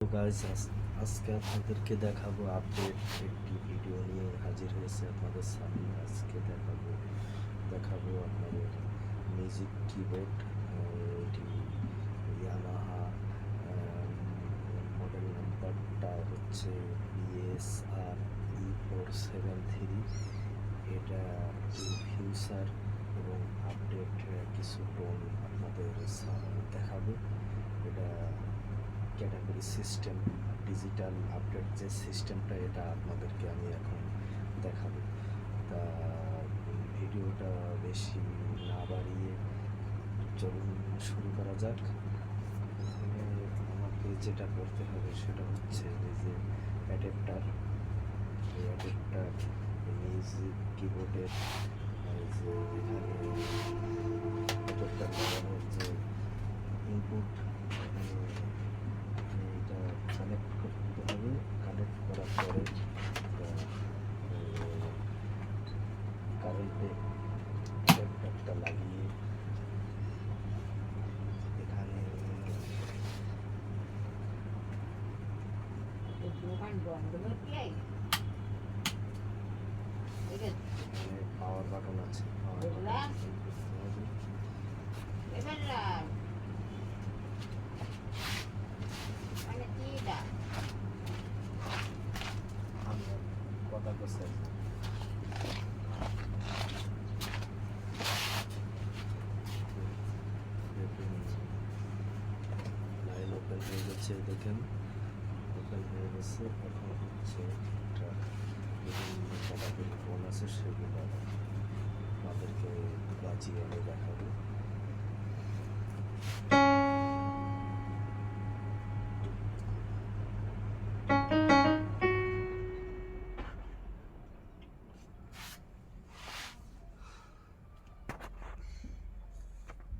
তো গাইস আজকে আপনাদেরকে দেখাবো আপডেট একটি ভিডিও নিয়ে হাজির হয়েছে আপনাদের সামনে। আজকে দেখাবো আপনাদের মিউজিক কিবোর্ড। এটি ইয়ামাহা, মডেল নাম্বারটা হচ্ছে BSR-E473। এটা ফিউচার এবং আপডেট কিছু টোন আপনাদের দেখাবো। এটা ক্যাটাগরি সিস্টেম, ডিজিটাল আপডেট যে সিস্টেমটা, এটা আপনাদেরকে আমি এখন দেখাবো। তা ভিডিওটা বেশি না বাড়িয়ে চলুন শুরু করা যাক। আমাকে যেটা করতে হবে সেটা হচ্ছে এই যে অ্যাডাপ্টার, এই অ্যাডাপ্টার মিউজিক কিবোর্ডের যে এখানে অ্যাডাপ্টার লাগানোর যে ইনপুট, এটা কানেক্ট করতে হবে। কানেক্ট করার পরে কারেন্টে অ্যাডাপ্টারটা লাগিয়ে এখানে পাওয়ার বাটন আছে। কথা বলছে লাইন ওপেন হয়ে গেছে, দেখেন ওপেন হয়ে গেছে। এখন হচ্ছে একটা বিভিন্ন ক্যাটাগরি ফোন আছে, সেগুলো আপনাদেরকে বাজিয়ে আমি দেখাবো।